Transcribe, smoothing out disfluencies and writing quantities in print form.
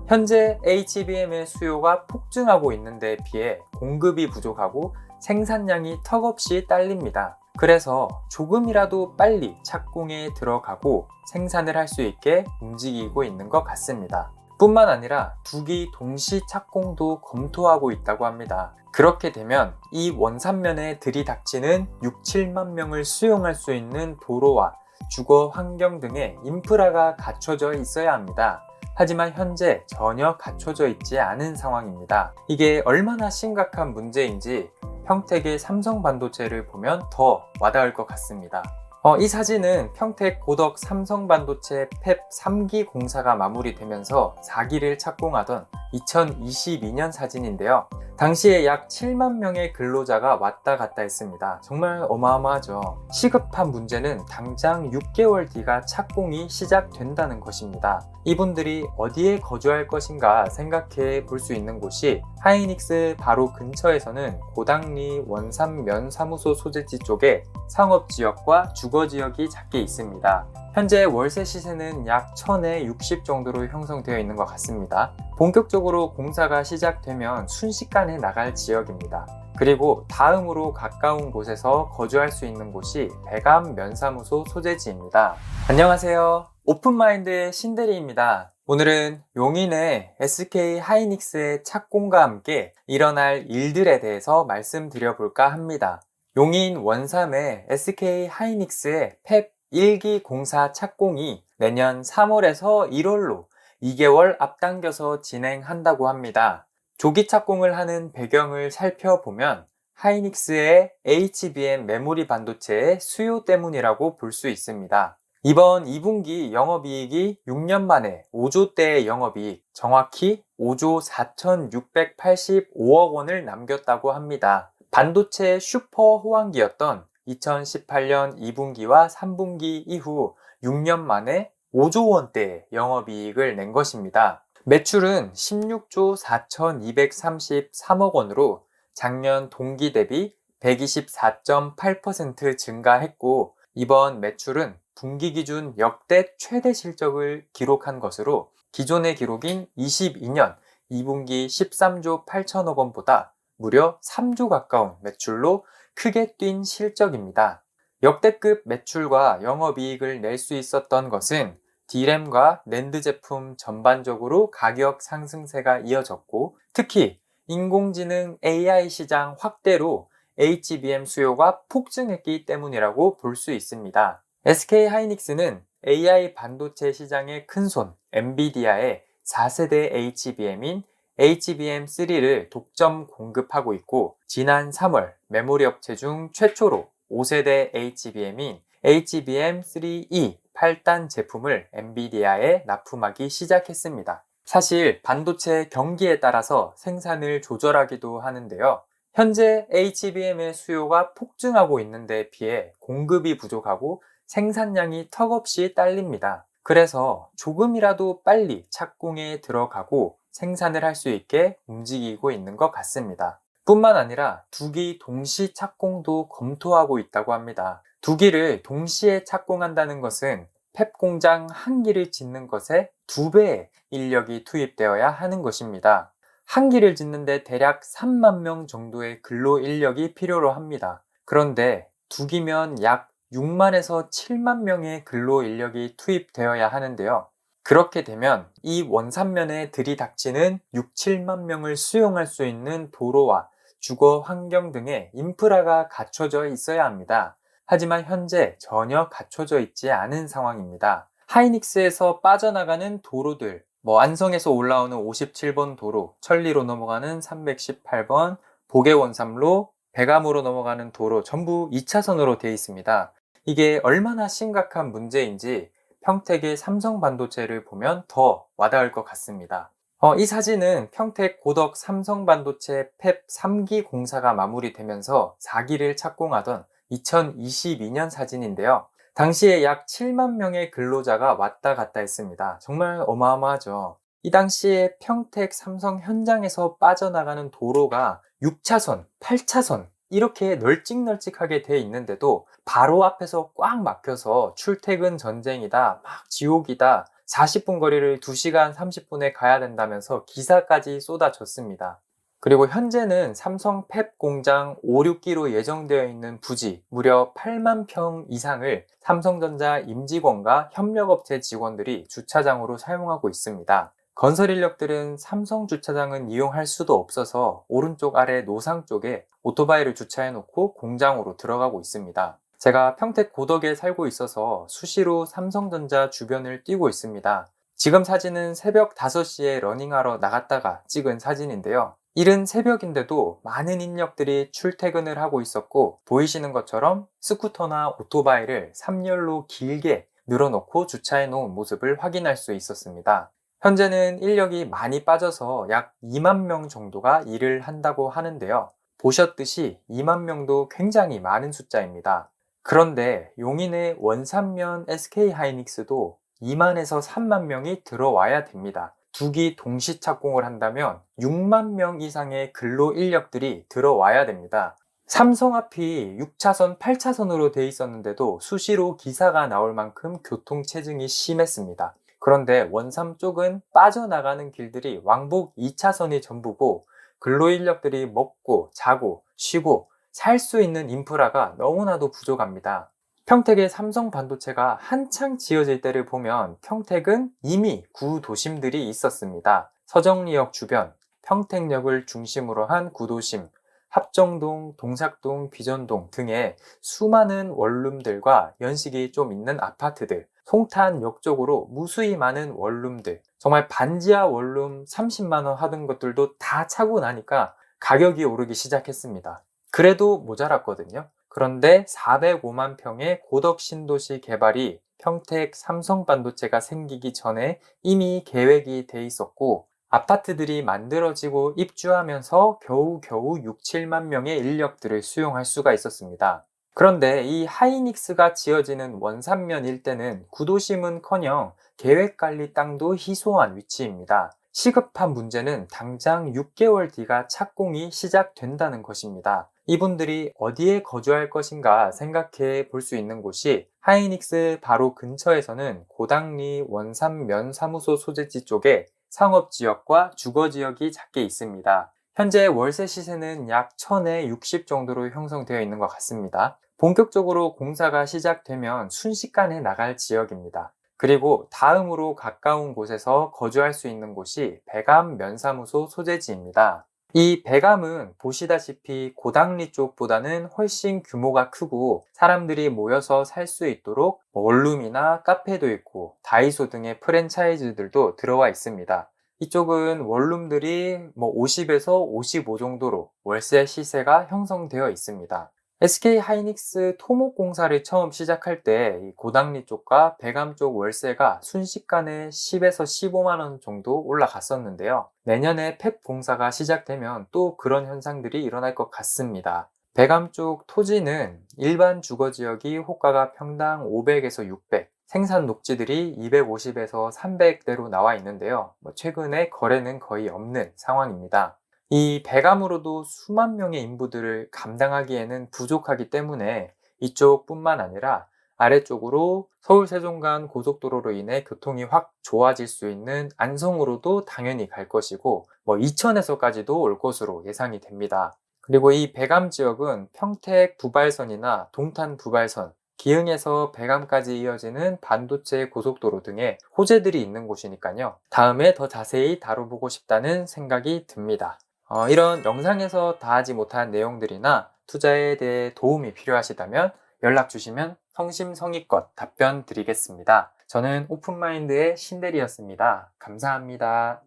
현재 HBM의 수요가 폭증하고 있는 데 비해 공급이 부족하고 생산량이 턱없이 딸립니다. 그래서 조금이라도 빨리 착공에 들어가고 생산을 할 수 있게 움직이고 있는 것 같습니다. 뿐만 아니라 두기 동시 착공도 검토하고 있다고 합니다. 그렇게 되면 이 원산면에 들이닥치는 6, 7만 명을 수용할 수 있는 도로와 주거 환경 등의 인프라가 갖춰져 있어야 합니다. 하지만 현재 전혀 갖춰져 있지 않은 상황입니다. 이게 얼마나 심각한 문제인지 평택의 삼성반도체를 보면 더 와닿을 것 같습니다. 이 사진은 평택 고덕 삼성반도체 팹 3기 공사가 마무리되면서 4기를 착공하던 2022년 사진인데요. 당시에 약 7만 명의 근로자가 왔다 갔다 했습니다. 정말 어마어마하죠. 시급한 문제는 당장 6개월 뒤가 착공이 시작된다는 것입니다. 이분들이 어디에 거주할 것인가 생각해 볼 수 있는 곳이 하이닉스 바로 근처에서는 고당리 원산면사무소 소재지 쪽에 상업지역과 주거지역이 작게 있습니다. 현재 월세 시세는 약 1000에 60 정도로 형성되어 있는 것 같습니다. 본격적으로 공사가 시작되면 순식간에 나갈 지역입니다. 그리고 다음으로 가까운 곳에서 거주할 수 있는 곳이 배감 면사무소 소재지입니다. 안녕하세요. 오픈마인드의 신대리입니다. 오늘은 용인의 SK 하이닉스의 착공과 함께 일어날 일들에 대해서 말씀드려 볼까 합니다. 용인 원삼의 SK 하이닉스의 팹 1기 공사 착공이 내년 3월에서 1월로 2개월 앞당겨서 진행한다고 합니다. 조기 착공을 하는 배경을 살펴보면 하이닉스의 HBM 메모리 반도체의 수요 때문이라고 볼 수 있습니다. 이번 2분기 영업이익이 6년 만에 5조대의 영업이익, 정확히 5조 4,685억 원을 남겼다고 합니다. 반도체 슈퍼 호황기였던 2018년 2분기와 3분기 이후 6년 만에 5조 원대의 영업이익을 낸 것입니다. 매출은 16조 4,233억 원으로 작년 동기 대비 124.8% 증가했고, 이번 매출은 분기 기준 역대 최대 실적을 기록한 것으로 기존의 기록인 22년 2분기 13조 8천억 원보다 무려 3조 가까운 매출로 크게 뛴 실적입니다. 역대급 매출과 영업이익을 낼 수 있었던 것은 D램과 낸드 제품 전반적으로 가격 상승세가 이어졌고, 특히 인공지능 AI 시장 확대로 HBM 수요가 폭증했기 때문이라고 볼 수 있습니다. SK 하이닉스는 AI 반도체 시장의 큰손 엔비디아의 4세대 HBM인 HBM3를 독점 공급하고 있고, 지난 3월 메모리 업체 중 최초로 5세대 HBM인 HBM3E 8단 제품을 엔비디아에 납품하기 시작했습니다. 사실 반도체 경기에 따라서 생산을 조절하기도 하는데요. 현재 HBM의 수요가 폭증하고 있는 데 비해 공급이 부족하고 생산량이 턱없이 딸립니다. 그래서 조금이라도 빨리 착공에 들어가고 생산을 할 수 있게 움직이고 있는 것 같습니다. 뿐만 아니라 두기 동시 착공도 검토하고 있다고 합니다. 두기를 동시에 착공한다는 것은 팹 공장 한 기를 짓는 것에 2배의 인력이 투입되어야 하는 것입니다. 한 기를 짓는데 대략 3만 명 정도의 근로 인력이 필요로 합니다. 그런데 2기면 약 6만에서 7만 명의 근로 인력이 투입되어야 하는데요. 그렇게 되면 이 원산면에 들이닥치는 6, 7만 명을 수용할 수 있는 도로와 주거 환경 등의 인프라가 갖춰져 있어야 합니다. 하지만 현재 전혀 갖춰져 있지 않은 상황입니다. 하이닉스에서 빠져나가는 도로들, 안성에서 올라오는 57번 도로, 천리로 넘어가는 318번, 복외원삼로, 배감으로 넘어가는 도로 전부 2차선으로 되어 있습니다. 이게 얼마나 심각한 문제인지 평택의 삼성반도체를 보면 더 와닿을 것 같습니다. 이 사진은 평택 고덕 삼성반도체 팹 3기 공사가 마무리되면서 4기를 착공하던 2022년 사진인데요. 당시에 약 7만 명의 근로자가 왔다 갔다 했습니다. 정말 어마어마하죠. 이 당시에 평택 삼성 현장에서 빠져나가는 도로가 6차선, 8차선 이렇게 널찍널찍하게 돼 있는데도 바로 앞에서 꽉 막혀서 출퇴근 전쟁이다, 막 지옥이다, 40분 거리를 2시간 30분에 가야 된다면서 기사까지 쏟아졌습니다. 그리고 현재는 삼성 팹 공장 5, 6기로 예정되어 있는 부지 무려 8만 평 이상을 삼성전자 임직원과 협력업체 직원들이 주차장으로 사용하고 있습니다. 건설 인력들은 삼성 주차장은 이용할 수도 없어서 오른쪽 아래 노상 쪽에 오토바이를 주차해 놓고 공장으로 들어가고 있습니다. 제가 평택 고덕에 살고 있어서 수시로 삼성전자 주변을 뛰고 있습니다. 지금 사진은 새벽 5시에 러닝하러 나갔다가 찍은 사진인데요. 이른 새벽인데도 많은 인력들이 출퇴근을 하고 있었고, 보이시는 것처럼 스쿠터나 오토바이를 3열로 길게 늘어놓고 주차해 놓은 모습을 확인할 수 있었습니다. 현재는 인력이 많이 빠져서 약 2만 명 정도가 일을 한다고 하는데요. 보셨듯이 2만 명도 굉장히 많은 숫자입니다. 그런데 용인의 원산면 SK하이닉스도 2만에서 3만 명이 들어와야 됩니다. 두 기 동시 착공을 한다면 6만 명 이상의 근로 인력들이 들어와야 됩니다. 삼성 앞이 6차선, 8차선으로 돼 있었는데도 수시로 기사가 나올 만큼 교통 체증이 심했습니다. 그런데 원삼 쪽은 빠져나가는 길들이 왕복 2차선이 전부고, 근로 인력들이 먹고 자고 쉬고 살 수 있는 인프라가 너무나도 부족합니다. 평택의 삼성 반도체가 한창 지어질 때를 보면 평택은 이미 구도심들이 있었습니다. 서정리역 주변, 평택역을 중심으로 한 구도심, 합정동, 동삭동, 비전동 등의 수많은 원룸들과 연식이 좀 있는 아파트들, 송탄역 쪽으로 무수히 많은 원룸들, 정말 반지하 원룸 30만원 하던 것들도 다 차고 나니까 가격이 오르기 시작했습니다. 그래도 모자랐거든요. 그런데 405만 평의 고덕 신도시 개발이 평택 삼성반도체가 생기기 전에 이미 계획이 돼 있었고, 아파트들이 만들어지고 입주하면서 겨우겨우 6, 7만 명의 인력들을 수용할 수가 있었습니다. 그런데 이 하이닉스가 지어지는 원산면 일대는 구도심은커녕 계획관리 땅도 희소한 위치입니다. 시급한 문제는 당장 6개월 뒤가 착공이 시작된다는 것입니다. 이분들이 어디에 거주할 것인가 생각해 볼 수 있는 곳이 하이닉스 바로 근처에서는 고당리 원산면 사무소 소재지 쪽에 상업지역과 주거지역이 작게 있습니다. 현재 월세 시세는 약 1000에 60 정도로 형성되어 있는 것 같습니다. 본격적으로 공사가 시작되면 순식간에 나갈 지역입니다. 그리고 다음으로 가까운 곳에서 거주할 수 있는 곳이 배감 면사무소 소재지입니다. 이 배감은 보시다시피 고당리 쪽보다는 훨씬 규모가 크고 사람들이 모여서 살 수 있도록 원룸이나 카페도 있고 다이소 등의 프랜차이즈들도 들어와 있습니다. 이쪽은 원룸들이 50에서 55 정도로 월세 시세가 형성되어 있습니다. SK하이닉스 토목공사를 처음 시작할 때 고당리 쪽과 배감 쪽 월세가 순식간에 10에서 15만 원 정도 올라갔었는데요. 내년에 팹 공사가 시작되면 또 그런 현상들이 일어날 것 같습니다. 배감 쪽 토지는 일반 주거지역이 호가가 평당 500에서 600, 생산 녹지들이 250에서 300대로 나와 있는데요. 최근에 거래는 거의 없는 상황입니다. 이 배감으로도 수만 명의 인부들을 감당하기에는 부족하기 때문에 이쪽뿐만 아니라 아래쪽으로 서울 세종간 고속도로로 인해 교통이 확 좋아질 수 있는 안성으로도 당연히 갈 것이고, 이천에서까지도 올 것으로 예상이 됩니다. 그리고 이 배감 지역은 평택 부발선이나 동탄 부발선, 기흥에서 배감까지 이어지는 반도체 고속도로 등의 호재들이 있는 곳이니까요. 다음에 더 자세히 다뤄보고 싶다는 생각이 듭니다. 이런 영상에서 다하지 못한 내용들이나 투자에 대해 도움이 필요하시다면 연락 주시면 성심성의껏 답변 드리겠습니다. 저는 오픈마인드의 신대리였습니다. 감사합니다.